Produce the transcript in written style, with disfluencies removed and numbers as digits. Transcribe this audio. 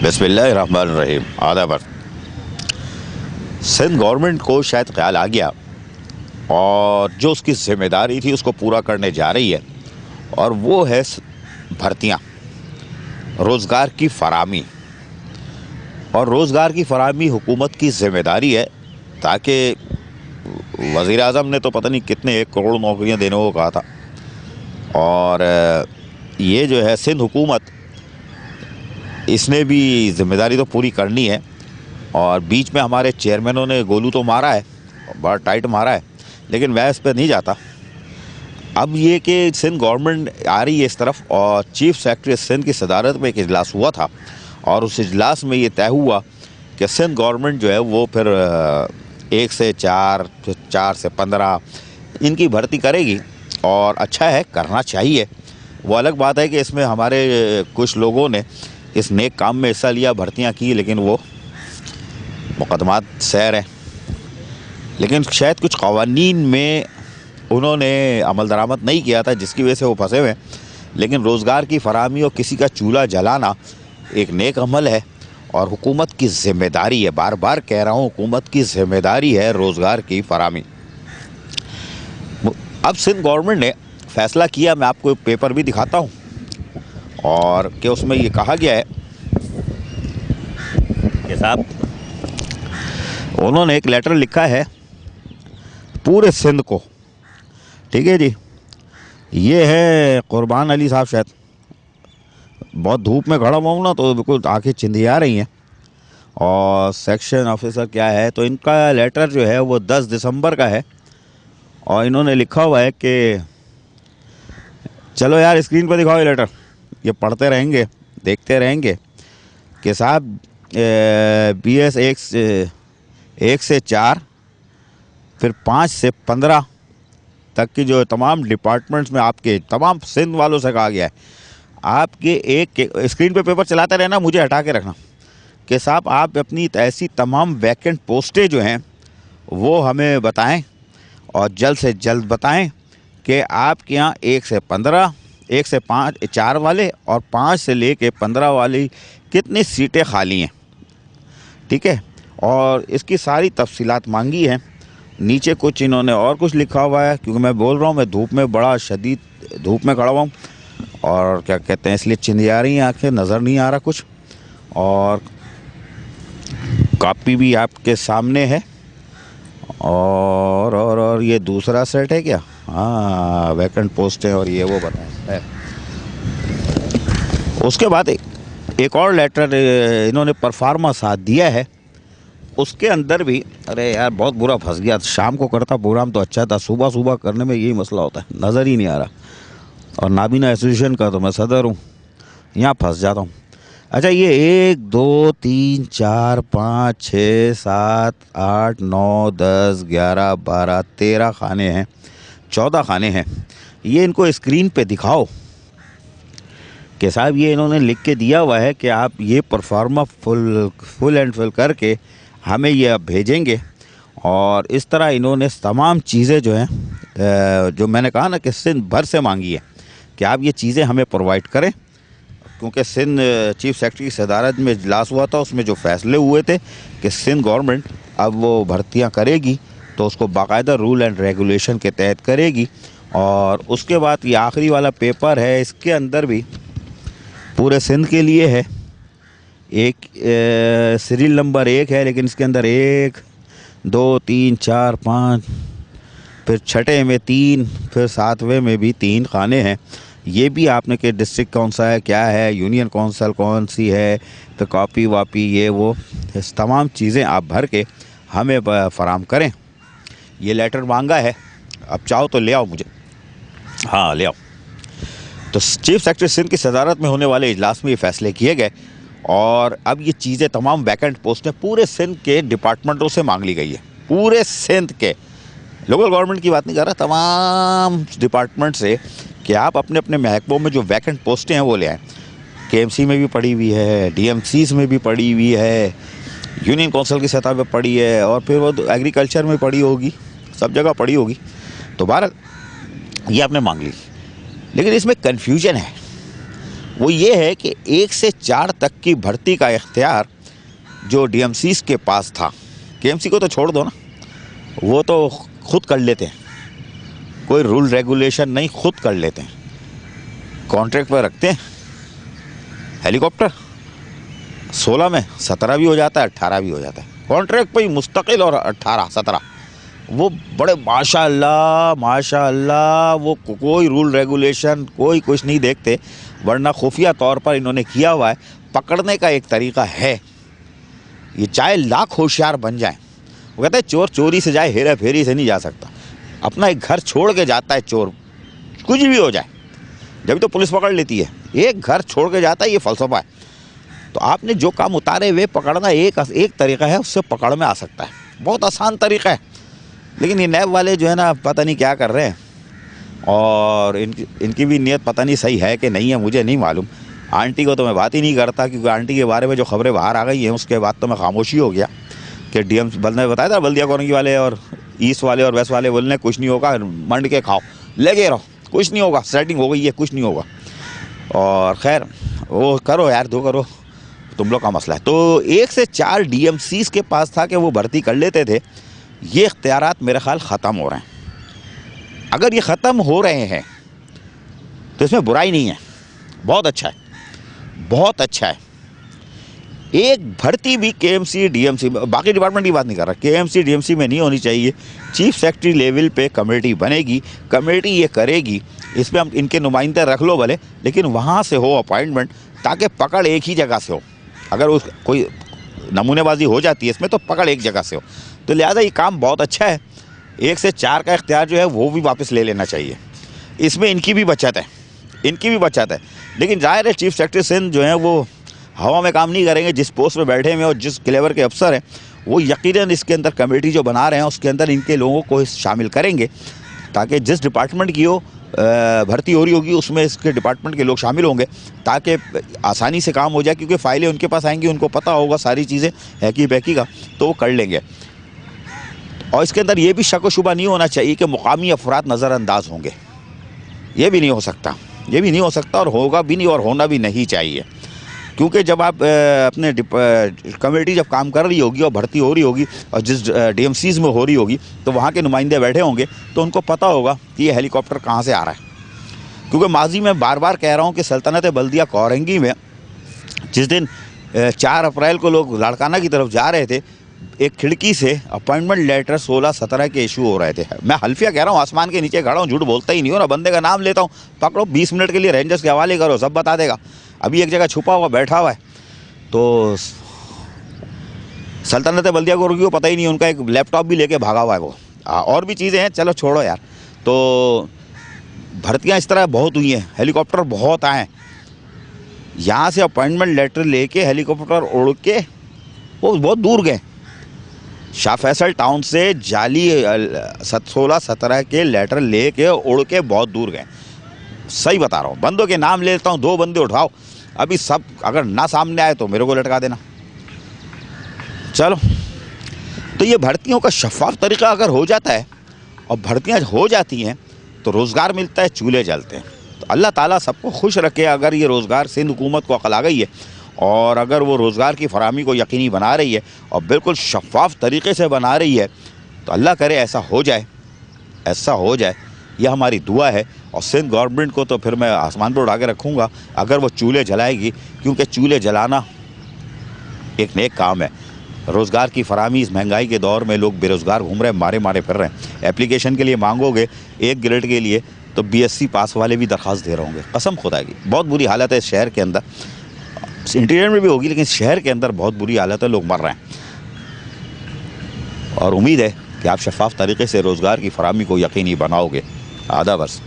बिस्मिल्लाहिर्रहमानिर्रहीम। आदाबर। सिंध गवर्नमेंट को शायद ख्याल आ गया और जो उसकी जिम्मेदारी थी उसको पूरा करने जा रही है, और वो है भर्तियाँ, रोज़गार की फराहमी। और रोज़गार की फराहमी हुकूमत की जिम्मेदारी है, ताकि वज़ीर आज़म ने तो पता नहीं कितने 1 करोड़ नौकरियाँ देने को कहा था। और ये जो है सिंध हुकूमत, इसने भी जिम्मेदारी तो पूरी करनी है। और बीच में हमारे चेयरमैनों ने गोलू तो मारा है, बड़ा टाइट मारा है, लेकिन मैं इस पर नहीं जाता। अब ये कि सिंध गवर्नमेंट आ रही है इस तरफ, और चीफ सेक्रेटरी सिंध की सदारत में एक इजलास हुआ था, और उस इजलास में ये तय हुआ कि सिंध गवर्नमेंट जो है वो फिर 1 से 4, फिर 4 से 15 इनकी भर्ती करेगी। और अच्छा है, करना चाहिए। वो अलग बात है कि इसमें हमारे कुछ लोगों ने इस नेक काम में हिस्सा लिया, भर्तियां की, लेकिन वो मुकदमात सैर हैं। लेकिन शायद कुछ क़वानीन में उन्होंने अमल दरामद नहीं किया था, जिसकी वजह से वो फंसे हुए हैं। लेकिन रोज़गार की फराहमी और किसी का चूल्हा जलाना एक नेक अमल है, और हुकूमत की ज़िम्मेदारी है। बार बार कह रहा हूँ, हुकूमत की ज़िम्मेदारी है रोज़गार की फराहमी। अब सिंध गवर्नमेंट ने फ़ैसला किया, मैं आपको पेपर भी दिखाता हूँ, और कि उसमें ये कहा गया है कि साहब उन्होंने एक लेटर लिखा है पूरे सिंध को। ठीक है जी, ये है कुर्बान अली साहब, शायद बहुत धूप में खड़ा हुआ हूँ ना, तो बिल्कुल आंखें चिंधिया रही हैं। और सेक्शन ऑफिसर क्या है, तो इनका लेटर जो है वो 10 दिसंबर का है, और इन्होंने लिखा हुआ है कि चलो यार स्क्रीन पर दिखाओ ये लेटर, ये पढ़ते रहेंगे, देखते रहेंगे कि साहब BS 1 से 4, फिर 5 से 15 तक की जो तमाम डिपार्टमेंट्स में आपके तमाम सिंध वालों से कहा गया है, आपके एक स्क्रीन पे पेपर चलाते रहना, मुझे हटा के रखना, कि साहब आप अपनी ऐसी तमाम वैकेंट पोस्टें जो हैं वो हमें बताएं, और जल्द से जल्द बताएं कि आपके यहाँ 1 से 15, 1 से 5, 4 वाले और 5 से लेके 15 वाली कितनी सीटें खाली हैं। ठीक है, और इसकी सारी तफसीलात मांगी हैं। नीचे कुछ इन्होंने और कुछ लिखा हुआ है, क्योंकि मैं बोल रहा हूँ, मैं धूप में, बड़ा शदीद धूप में खड़ा हुआ हूँ, और क्या कहते हैं, इसलिए चिंधिया रही हैं आँखें, नज़र नहीं आ रहा कुछ। और कॉपी भी आपके सामने है, और ये दूसरा सेट है क्या? हाँ, वैकेंट पोस्ट है, और ये वो बताया है। उसके बाद एक और लेटर इन्होंने परफार्मा साथ दिया है, उसके अंदर भी, अरे यार बहुत बुरा फंस गया। शाम को करता प्रोग्राम तो अच्छा था, सुबह सुबह करने में यही मसला होता है, नज़र ही नहीं आ रहा। और नाबीना एसोसिएशन का तो मैं सदर हूँ, यहाँ फंस जाता हूँ। अच्छा, ये 1 2 3 4 5 6 7 8 9 10 11 12 13 खाने हैं, 14 खाने हैं। ये इनको स्क्रीन पे दिखाओ कि साहब ये इन्होंने लिख के दिया हुआ है कि आप ये परफॉर्मा फुल एंड फिल करके हमें ये अब भेजेंगे। और इस तरह इन्होंने तमाम चीज़ें जो हैं, जो मैंने कहा ना कि सिंध भर से मांगी है कि आप ये चीज़ें हमें प्रोवाइड करें, क्योंकि सिंध चीफ सेक्रेटरी की सदारत में इजलास हुआ था, उसमें जो फैसले हुए थे कि सिंध गवर्नमेंट अब वो भर्तियां करेगी तो उसको बाकायदा रूल एंड रेगुलेशन के तहत करेगी। और उसके बाद ये आखिरी वाला पेपर है, इसके अंदर भी पूरे सिंध के लिए है। एक सीरियल नंबर 1 है, लेकिन इसके अंदर 1 2 3 4 5, फिर 6ठे में 3, फिर 7वें में भी 3 खाने हैं। ये भी आपने कि डिस्ट्रिक्ट कौन सा है, क्या है, यूनियन कौंसल कौन सी है, तो कॉपी वापी ये वो इस तमाम चीज़ें आप भर के हमें फराहम करें। ये लेटर मांगा है, अब चाहो तो ले आओ मुझे, हाँ ले आओ। तो चीफ सेक्रेटरी सिंध की सदारत में होने वाले इजलास में ये फैसले किए गए, और अब ये चीज़ें तमाम वैकेंट पोस्टें पूरे सिंध के डिपार्टमेंटों से मांग ली गई है। पूरे सिंध के, लोकल गवर्नमेंट की बात नहीं कर रहा, तमाम डिपार्टमेंट से कि आप अपने अपने महकमों में जो वैकेंट पोस्टें हैं वो ले आएँ। KMC में भी पड़ी हुई है, DMCs में भी पड़ी हुई है, यूनियन कौंसिल की सतह पे पड़ी है, और फिर वो एग्रीकल्चर में पड़ी होगी, सब जगह पड़ी होगी। तो बहरहाल ये आपने मांग ली, लेकिन इसमें कन्फ्यूजन है। वो ये है कि 1 से 4 तक की भर्ती का इख्तियार जो डीएमसीज के पास था, केएमसी को तो छोड़ दो ना, वो तो खुद कर लेते हैं, कोई रूल रेगुलेशन नहीं, खुद कर लेते हैं। कॉन्ट्रैक्ट पर रखते हैं हेलीकॉप्टर, 16 में 17 भी हो जाता है, 18 भी हो जाता है, कॉन्ट्रैक्ट पर ही मुस्तकिल, और 18 17 वो बड़े माशाअल्लाह वो कोई रूल रेगुलेशन कोई कुछ नहीं देखते, वरना खुफिया तौर पर इन्होंने किया हुआ है। पकड़ने का एक तरीका है, ये चाहे लाख होशियार बन जाए, वो कहते हैं चोर चोरी से जाए, हेरा फेरी से नहीं जा सकता। अपना एक घर छोड़ के जाता है चोर, कुछ भी हो जाए, जब तो पुलिस पकड़ लेती है। एक घर छोड़ के जाता है, ये फ़लसफ़ा है। तो आपने जो काम उतारे हुए पकड़ना एक तरीका है, उससे पकड़ में आ सकता है, बहुत आसान तरीका है। लेकिन ये नैब वाले जो है ना, पता नहीं क्या कर रहे हैं, और इनकी भी नीयत पता नहीं सही है कि नहीं है, मुझे नहीं मालूम। आंटी को तो मैं बात ही नहीं करता, क्योंकि आंटी के बारे में जो खबरें बाहर आ गई हैं, उसके बाद तो मैं खामोशी हो गया कि डीएम ने बताया था, बल्दिया कॉलोनी वाले और ईस्ट वाले और वेस्ट वाले बोलने कुछ नहीं होगा, मंड के खाओ, लगे रहो, कुछ नहीं होगा, सेटिंग हो गई है, कुछ नहीं होगा। और खैर वो करो यार, दो करो, तुम लोग का मसला है। तो 1 से 4 डीएमसीज के पास था कि वो भर्ती कर लेते थे। ये इख्तियारात मेरे ख़्याल ख़त्म हो रहे हैं। अगर ये ख़त्म हो रहे हैं तो इसमें बुराई नहीं है, बहुत अच्छा है, बहुत अच्छा है। एक भर्ती भी केएमसी डीएमसी, बाकी डिपार्टमेंट की बात नहीं कर रहा, केएमसी डीएमसी में नहीं होनी चाहिए। चीफ सेक्रेटरी लेवल पे कमेटी बनेगी, कमेटी ये करेगी, इसमें हम इनके नुमाइंदे रख लो भले, लेकिन वहाँ से हो अपॉइंटमेंट, ताकि पकड़ एक ही जगह से हो। अगर उस कोई नमूनेबाजी हो जाती है इसमें, तो पकड़ एक जगह से हो। तो लिहाजा ये काम बहुत अच्छा है। 1 से 4 का इख्तियार जो है वो भी वापस ले लेना चाहिए। इसमें इनकी भी बचत है, इनकी भी बचत है। लेकिन ज़ाहिर है चीफ सेक्रेटरी सिंध जो है वो हवा में काम नहीं करेंगे। जिस पोस्ट पे बैठे हुए और जिस क्लेवर के अफसर हैं, वो यकीनन इसके अंदर कमेटी जो बना रहे हैं उसके अंदर इनके लोगों को शामिल करेंगे, ताकि जिस डिपार्टमेंट की हो भर्ती हो रही होगी उसमें इसके डिपार्टमेंट के लोग शामिल होंगे, ताकि आसानी से काम हो जाए। क्योंकि फ़ाइलें उनके पास आएंगी, उनको पता होगा सारी चीज़ें हैकी बैकी का, तो वो कर लेंगे। और इसके अंदर ये भी शक व शुबा नहीं होना चाहिए कि मुकामी अफराद नज़रअंदाज होंगे, ये भी नहीं हो सकता, ये भी नहीं हो सकता, और होगा भी नहीं, और होना भी नहीं चाहिए। क्योंकि जब आप अपने कमेटी जब काम कर रही होगी और भर्ती हो रही होगी, और जिस डीएमसीज में हो रही होगी, तो वहाँ के नुमाइंदे बैठे होंगे, तो उनको पता होगा कि ये हेलीकॉप्टर कहाँ से आ रहा है। क्योंकि माजी में बार बार कह रहा हूँ कि सल्तनत बल्दिया कोरंगी में जिस दिन 4 अप्रैल को लोग लाड़काना की तरफ जा रहे थे, एक खिड़की से अपॉइंटमेंट लेटर 16-17 के इशू हो रहे थे। मैं हल्फिया कह रहा हूँ, आसमान के नीचे खड़ा हूँ, झूठ बोलता ही नहीं हो ना। बंदे का नाम लेता हूँ, पकड़ो, 20 मिनट के लिए रेंजर्स के हवाले करो, सब बता देगा। अभी एक जगह छुपा हुआ बैठा हुआ है, तो सल्तनत बल्दिया को रुकी, पता ही नहीं, उनका एक लैपटॉप भी लेके भागा हुआ है वो। और भी चीज़ें हैं, चलो छोड़ो यार। तो भर्तियाँ इस तरह बहुत हुई हैं, हेलीकॉप्टर बहुत आए, यहाँ से अपॉइंटमेंट लेटर लेके हेलीकॉप्टर उड़ के वो बहुत दूर गए। शाह फैसल टाउन से जाली 16-17 के लेटर लेके उड़ के बहुत दूर गए। सही बता रहा हूँ, बंदों के नाम लेता हूँ, 2 बंदे उठाओ, अभी सब अगर ना सामने आए तो मेरे को लटका देना। चलो, तो ये भर्तियों का शफाफ तरीका अगर हो जाता है और भर्तियाँ हो जाती हैं तो रोज़गार मिलता है, चूल्हे जलते हैं। तो अल्लाह ताला सबको खुश रखे। अगर ये रोज़गार सिंध हुकूमत को अकल आ गई है, और अगर वो रोज़गार की फराहमी को यकीनी बना रही है और बिल्कुल शफाफ तरीके से बना रही है, तो अल्लाह करे ऐसा हो जाए, ऐसा हो जाए। यह हमारी दुआ है। और सिंध गवर्नमेंट को तो फिर मैं आसमान पर उड़ा के रखूँगा अगर वो चूल्हे जलाएगी, क्योंकि चूल्हे जलाना एक नेक काम है। रोज़गार की फराहमी इस महंगाई के दौर में, लोग बेरोज़गार घूम रहे हैं, मारे फिर रहे हैं। एप्लीकेशन के लिए मांगोगे एक ग्रेड के लिए तो BSc पास वाले भी दरख्वास्त दे रहे होंगे। कसम खुदा की बहुत बुरी हालत है इस शहर के अंदर। इंटीरियर में भी होगी, लेकिन शहर के अंदर बहुत बुरी हालत है, लोग मर रहे हैं। और उम्मीद है कि आप शफाफ तरीके से रोज़गार की फराहमी को यकीनी बनाओगे। आधा बस।